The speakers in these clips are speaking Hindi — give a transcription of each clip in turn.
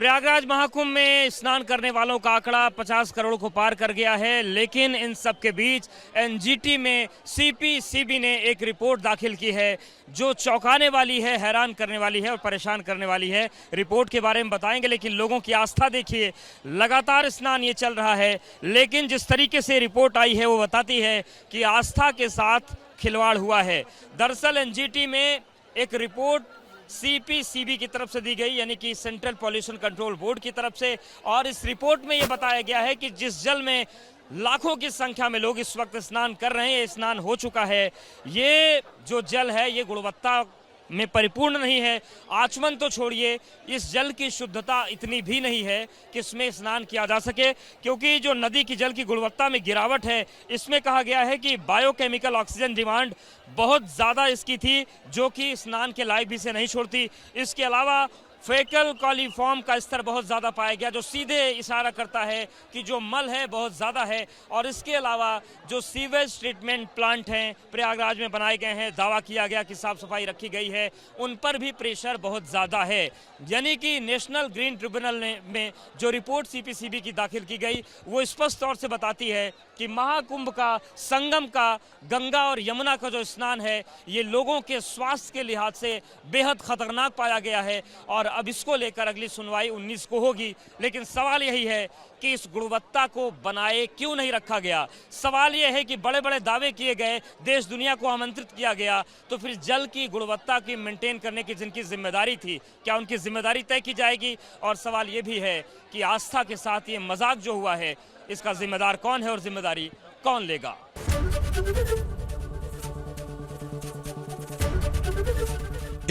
प्रयागराज महाकुंभ में स्नान करने वालों का आंकड़ा 50 करोड़ को पार कर गया है, लेकिन इन सब के बीच एनजीटी में सीपीसीबी ने एक रिपोर्ट दाखिल की है जो चौंकाने वाली है, हैरान करने वाली है और परेशान करने वाली है। रिपोर्ट के बारे में बताएंगे, लेकिन लोगों की आस्था देखिए, लगातार स्नान ये चल रहा है, लेकिन जिस तरीके से रिपोर्ट आई है वो बताती है कि आस्था के साथ खिलवाड़ हुआ है। दरअसल एनजीटी में एक रिपोर्ट सीपीसीबी की तरफ से दी गई, यानी कि सेंट्रल पॉल्यूशन कंट्रोल बोर्ड की तरफ से, और इस रिपोर्ट में यह बताया गया है कि जिस जल में लाखों की संख्या में लोग इस वक्त स्नान कर रहे हैं, स्नान हो चुका है, ये जो जल है ये गुणवत्ता में परिपूर्ण नहीं है। आचमन तो छोड़िए, इस जल की शुद्धता इतनी भी नहीं है कि इसमें स्नान किया जा सके, क्योंकि जो नदी की जल की गुणवत्ता में गिरावट है, इसमें कहा गया है कि बायोकेमिकल ऑक्सीजन डिमांड बहुत ज़्यादा इसकी थी, जो कि स्नान के लायक भी से नहीं छोड़ती। इसके अलावा फेकल कॉलीफॉर्म का स्तर बहुत ज़्यादा पाया गया, जो सीधे इशारा करता है कि जो मल है बहुत ज़्यादा है। और इसके अलावा जो सीवेज ट्रीटमेंट प्लांट हैं प्रयागराज में बनाए गए हैं, दावा किया गया कि साफ़ सफाई रखी गई है, उन पर भी प्रेशर बहुत ज़्यादा है। यानी कि नेशनल ग्रीन ट्रिब्यूनल में जो रिपोर्ट सीपीसीबी की दाखिल की गई वो स्पष्ट तौर से बताती है कि महाकुंभ का, संगम का, गंगा और यमुना का जो स्नान है ये लोगों के स्वास्थ्य के लिहाज से बेहद खतरनाक पाया गया है। और अब इसको लेकर अगली सुनवाई 19 को होगी, लेकिन सवाल यही है कि इस गुणवत्ता को बनाए क्यों नहीं रखा गया। सवाल यह है कि बड़े बड़े दावे किए गए, देश दुनिया को आमंत्रित किया गया, तो फिर जल की गुणवत्ता की मेंटेन करने की जिनकी जिम्मेदारी थी, क्या उनकी जिम्मेदारी तय की जाएगी? और सवाल ये भी है कि आस्था के साथ ये मजाक जो हुआ है, इसका जिम्मेदार कौन है और जिम्मेदारी कौन लेगा?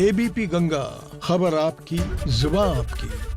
एबीपी गंगा, खबर आपकी, जुबान आपकी।